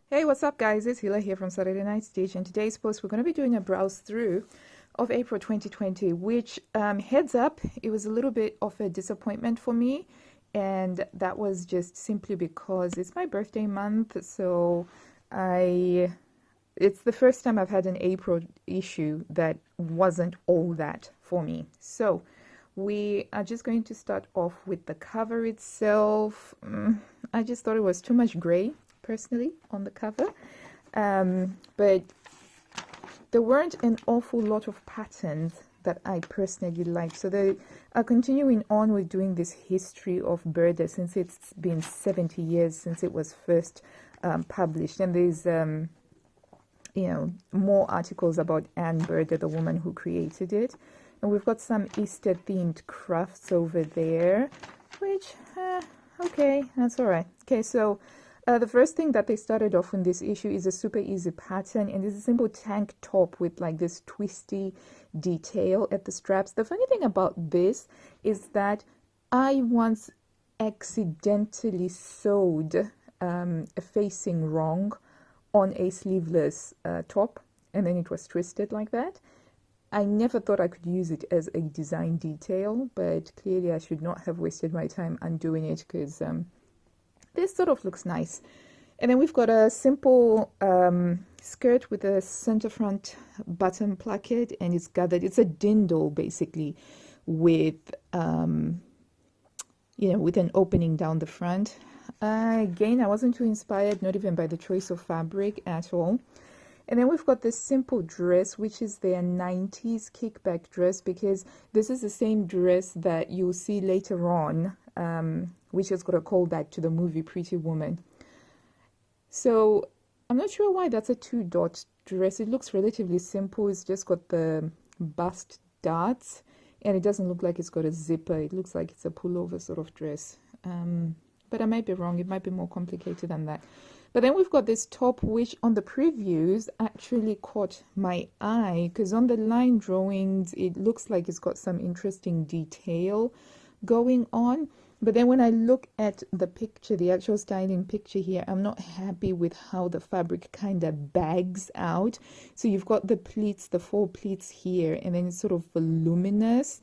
Hey, what's up, guys? It's Hila here from Saturday Night Stitch, and today's post we're going to be doing a browse through of April 2020, which, heads up, it was a little bit of a disappointment for me, and that was just simply because it's my birthday month, so it's the first time I've had an April issue that wasn't all that for me. So we are just going to start off with the cover itself. I just thought it was too much gray personally on the cover, but there weren't an awful lot of patterns that I personally like. So they are continuing on with doing this history of Burda since it's been 70 years since it was first published, and there's more articles about Anne Burda, the woman who created it, and we've got some Easter themed crafts over there, which okay, that's all right. Okay, so the first thing that they started off in this issue is a super easy pattern, and it's a simple tank top with like this twisty detail at the straps. The funny thing about this is that I once accidentally sewed a facing wrong on a sleeveless top, and then it was twisted like that. I never thought I could use it as a design detail, but clearly I should not have wasted my time undoing it, because this sort of looks nice. And then we've got a simple skirt with a center front button placket, and it's gathered. It's a dindle basically with with an opening down the front. Again, I wasn't too inspired, not even by the choice of fabric at all. And then we've got this simple dress, which is their 90s kickback dress, because this is the same dress that you'll see later on, which has got a callback to the movie Pretty Woman. So I'm not sure why that's a 2-dot dress. It looks relatively simple. It's just got the bust darts, and it doesn't look like it's got a zipper. It looks like it's a pullover sort of dress. But I might be wrong. It might be more complicated than that. But then we've got this top, which on the previews actually caught my eye, because on the line drawings, it looks like it's got some interesting detail going on. But then when I look at the picture, the actual styling picture here, I'm not happy with how the fabric kind of bags out. So you've got the pleats, the 4 pleats here, and then it's sort of voluminous.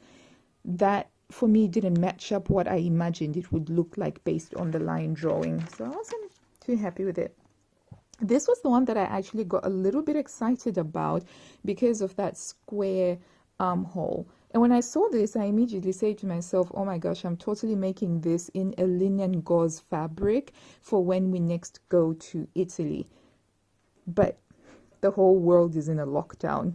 That, for me, didn't match up what I imagined it would look like based on the line drawing. So I wasn't too happy with it. This was the one that I actually got a little bit excited about because of that square armhole. And when I saw this, I immediately said to myself, oh my gosh, I'm totally making this in a linen gauze fabric for when we next go to Italy. But the whole world is in a lockdown.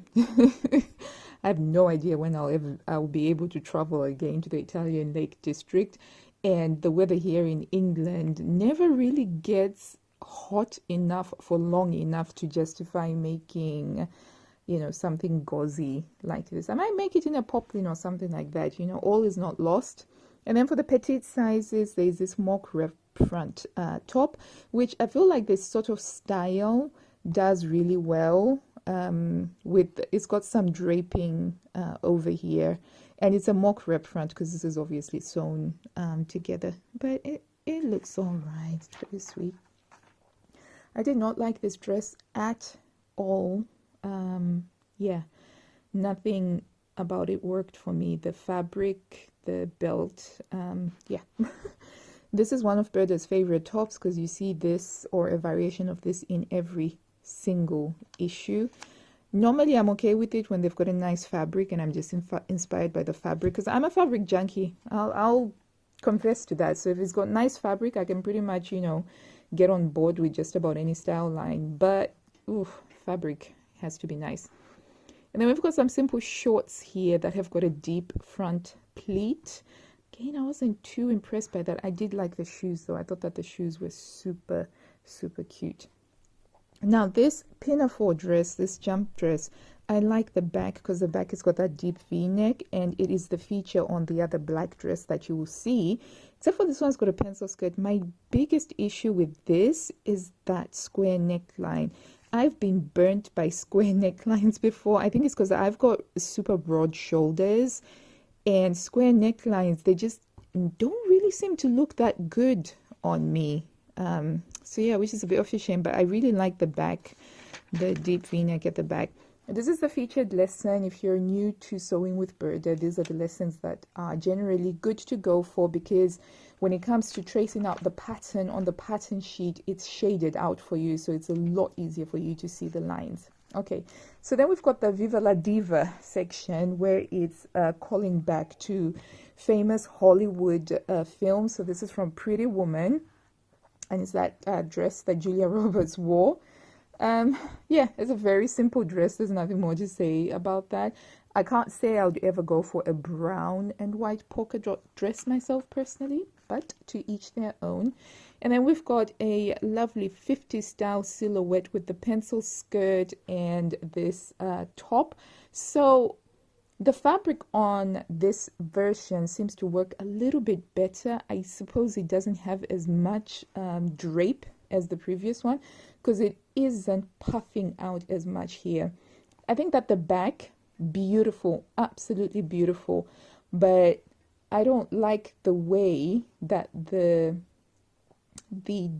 I have no idea when I'll be able to travel again to the Italian Lake District. And the weather here in England never really gets hot enough for long enough to justify making something gauzy like this. I might make it in a poplin or something like that. All is not lost. And then for the petite sizes, there's this mock rep front top, which I feel like this sort of style does really well. It's got some draping over here, and it's a mock rep front because this is obviously sewn together, but it looks all right. It's pretty sweet. I did not like this dress at all. Yeah, nothing about it worked for me. The fabric, the belt, yeah. This is one of Burda's favorite tops because you see this or a variation of this in every single issue. Normally I'm okay with it when they've got a nice fabric and I'm just inspired by the fabric, because I'm a fabric junkie. I'll confess to that. So if it's got nice fabric, I can pretty much get on board with just about any style line. But fabric has to be nice. And then we've got some simple shorts here that have got a deep front pleat. Again, I wasn't too impressed by that. I did like the shoes though. I thought that the shoes were super, super cute. Now this pinafore dress, this jump dress, I like the back because the back has got that deep V-neck, and it is the feature on the other black dress that you will see, except for this one's got a pencil skirt. My biggest issue with this is that square neckline. I've been burnt by square necklines before. I think it's because I've got super broad shoulders, and square necklines, they just don't really seem to look that good on me. So yeah, which is a bit of a shame, but I really like the back, the deep v-neck at the back. This is the featured lesson. If you're new to sewing with Burda, these are the lessons that are generally good to go for, because when it comes to tracing out the pattern on the pattern sheet, it's shaded out for you, so it's a lot easier for you to see the lines. Okay, so then we've got the Viva la Diva section, where it's calling back to famous Hollywood films. So this is from Pretty Woman, and it's that dress that Julia Roberts wore. Yeah, it's a very simple dress. There's nothing more to say about that. I can't say I would ever go for a brown and white polka dot dress myself personally, but to each their own. And then we've got a lovely 50s style silhouette with the pencil skirt and this top. So the fabric on this version seems to work a little bit better. I suppose it doesn't have as much drape as the previous one, because it isn't puffing out as much here. I think that the back, beautiful, absolutely beautiful, but I don't like the way that the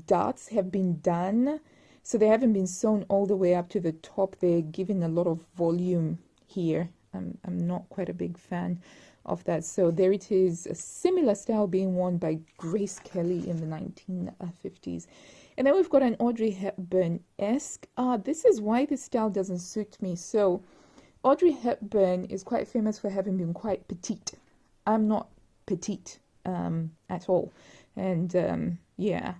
dots have been done. So they haven't been sewn all the way up to the top. They're giving a lot of volume here. I'm not quite a big fan of that. So there it is, a similar style being worn by Grace Kelly in the 1950s. And then we've got an Audrey Hepburn-esque. This is why this style doesn't suit me. So Audrey Hepburn is quite famous for having been quite petite. I'm not petite at all. And yeah,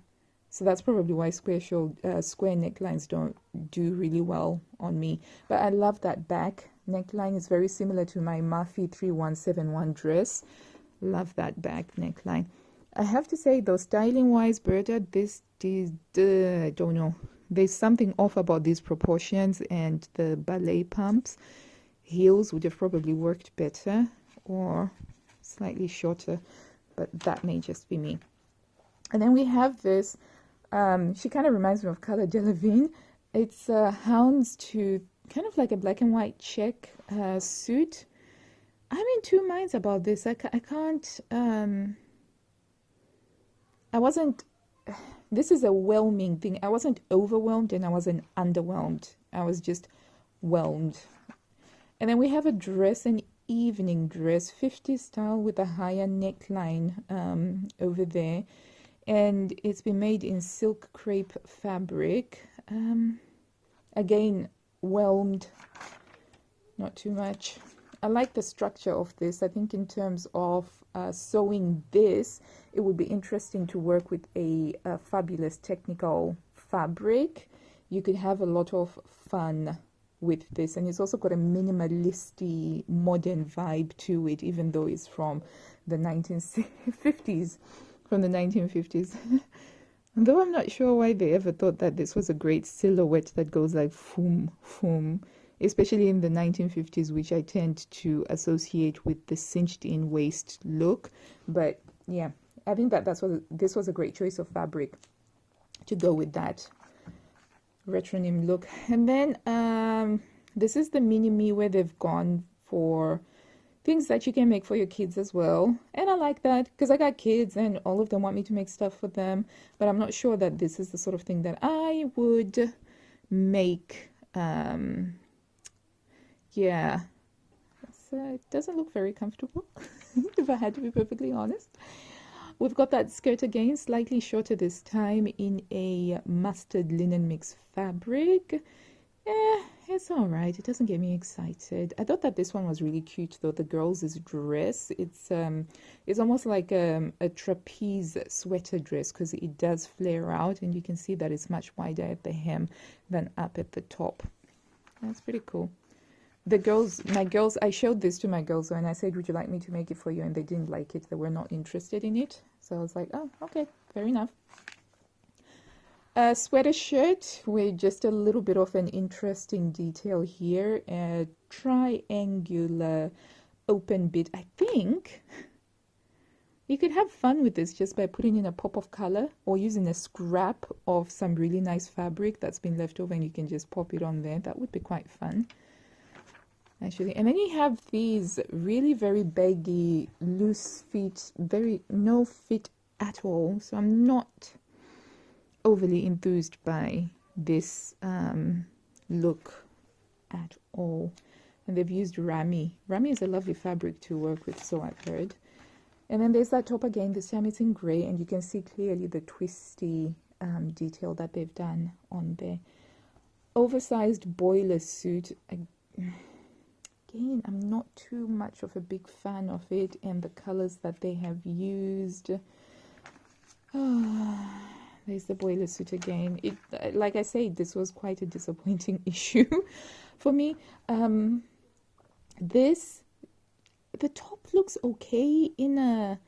so that's probably why square necklines don't do really well on me. But I love that back neckline. It's very similar to my Murphy 3171 dress. Love that back neckline. I have to say, though, styling wise, Burda, this is don't know. There's something off about these proportions, and the ballet pumps. Heels would have probably worked better, or slightly shorter, but that may just be me. And then we have this, she kind of reminds me of Cara Delevingne. It's houndstooth, kind of like a black and white check suit. I'm in two minds about this. I can't, this is a whelming thing. I wasn't overwhelmed and I wasn't underwhelmed. I was just whelmed. And then we have a dress, an evening dress, 50s style with a higher neckline over there. And it's been made in silk crepe fabric. Again, whelmed, not too much. I like the structure of this. I think in terms of sewing this, it would be interesting to work with a fabulous technical fabric. You could have a lot of fun with this, and it's also got a minimalistic modern vibe to it, even though it's from the 1950s. From the 1950s. Though I'm not sure why they ever thought that this was a great silhouette that goes like foom, foom, especially in the 1950s, which I tend to associate with the cinched in waist look. But yeah, I think that this was a great choice of fabric to go with that retronym look. And then this is the mini me, where they've gone for things that you can make for your kids as well. And I like that, because I got kids and all of them want me to make stuff for them, but I'm not sure that this is the sort of thing that I would make. Yeah, it doesn't look very comfortable, if I had to be perfectly honest. We've got that skirt again, slightly shorter this time, in a mustard linen mix fabric. It's all right. It doesn't get me excited. I thought that this one was really cute, though. The girls' dress. It's almost like a trapeze sweater dress, because it does flare out, and you can see that it's much wider at the hem than up at the top. That's pretty cool. My girls, I showed this to my girls and I said, would you like me to make it for you? And they didn't like it. They were not interested in it. So I was like, oh, okay, fair enough. A sweater shirt with just a little bit of an interesting detail here. A triangular open bit. I think you could have fun with this just by putting in a pop of color, or using a scrap of some really nice fabric that's been left over and you can just pop it on there. That would be quite fun, actually. And then you have these really very baggy, loose feet, no fit at all. So I'm not overly enthused by this look at all. And they've used Rami. Rami is a lovely fabric to work with, so I've heard. And then there's that top again. This time it's in grey, and you can see clearly the twisty detail that they've done on there. Oversized boiler suit. Again, I'm not too much of a big fan of it, and the colors that they have used. There's the boiler suit again. It, like I say, this was quite a disappointing issue for me. The top looks okay in a,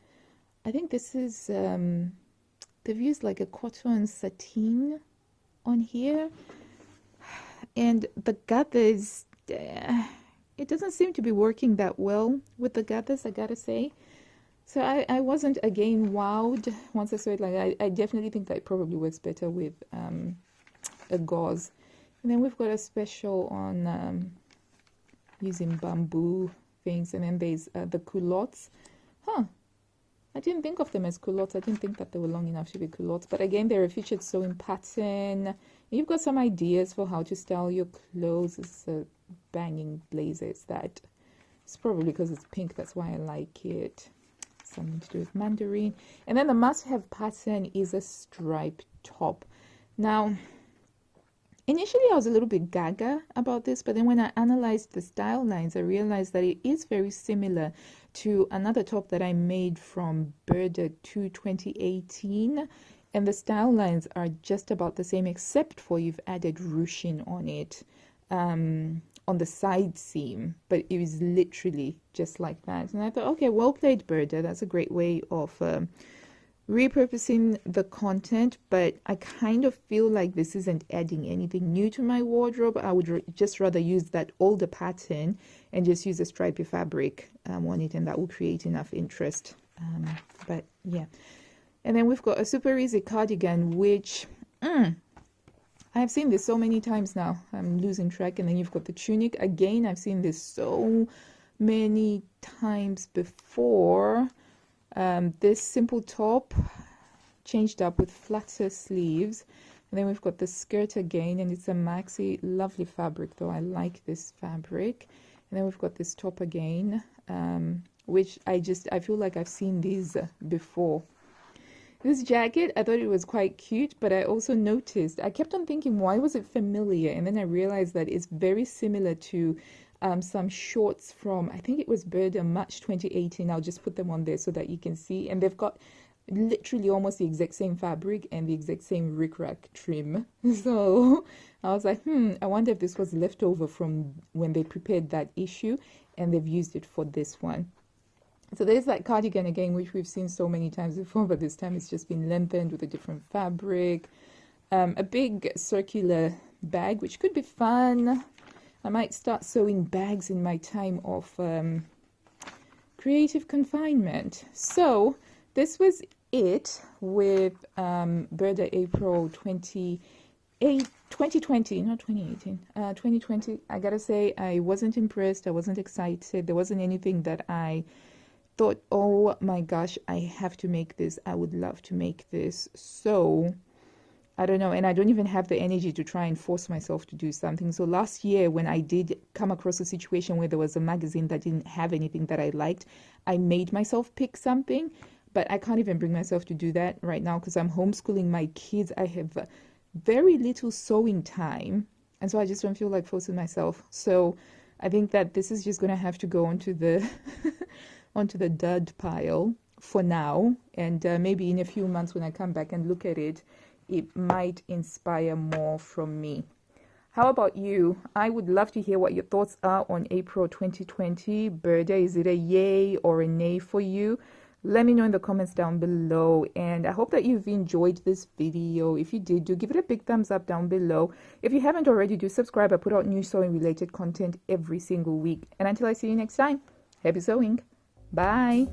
I think this is, they've used like a cotton sateen on here. And the gathers, it doesn't seem to be working that well with the gathers, I gotta say. So I wasn't, again, wowed once I saw it. Like, I definitely think that it probably works better with a gauze. And then we've got a special on using bamboo things. And then there's the culottes. I didn't think of them as culottes. I didn't think that they were long enough to be culottes. But again, they're a featured sewing pattern. You've got some ideas for how to style your clothes. It's a banging blazer. It's probably because it's pink. That's why I like it. Something to do with mandarin. And then the must-have pattern is a striped top. Now, initially I was a little bit gaga about this, but then when I analyzed the style lines, I realized that it is very similar to another top that I made from Burda 2018, and the style lines are just about the same, except for you've added ruching on it, on the side seam, but it was literally just like that. And I thought, okay, well played, Burda. That's a great way of repurposing the content, but I kind of feel like this isn't adding anything new to my wardrobe. I would just rather use that older pattern and just use a stripy fabric on it, and that will create enough interest. But yeah. And then we've got a super easy cardigan, which I've seen this so many times now. I'm losing track. And then you've got the tunic. Again, I've seen this so many times before. This simple top changed up with flatter sleeves. And then we've got the skirt again, and it's a maxi. Lovely fabric, though. I like this fabric. And then we've got this top again, which I feel like I've seen these before. This jacket, I thought it was quite cute, but I also noticed, I kept on thinking, why was it familiar? And then I realized that it's very similar to some shorts from, I think it was Burda March 2018. I'll just put them on there so that you can see. And they've got literally almost the exact same fabric and the exact same rickrack trim. So I was like, I wonder if this was left over from when they prepared that issue and they've used it for this one. So there's that cardigan again, which we've seen so many times before, but this time it's just been lengthened with a different fabric. A big circular bag, which could be fun. I might start sewing bags in my time of creative confinement. So this was it with Burda April 2020, not 2018, 2020. I gotta say, I wasn't impressed. I wasn't excited. There wasn't anything that I thought, oh my gosh, I have to make this. I would love to make this. So I don't know, and I don't even have the energy to try and force myself to do something. So last year, when I did come across a situation where there was a magazine that didn't have anything that I liked, I made myself pick something, but I can't even bring myself to do that right now because I'm homeschooling my kids. I have very little sewing time, and so I just don't feel like forcing myself. So I think that this is just going to have to go onto the onto the dud pile for now, and maybe in a few months when I come back and look at it, it might inspire more from me. How about you? I would love to hear what your thoughts are on April 2020 Burda. Is it a yay or a nay for you? Let me know in the comments down below, and I hope that you've enjoyed this video. If you did, do give it a big thumbs up down below. If you haven't already, do subscribe. I put out new sewing related content every single week. And until I see you next time, happy sewing. Bye.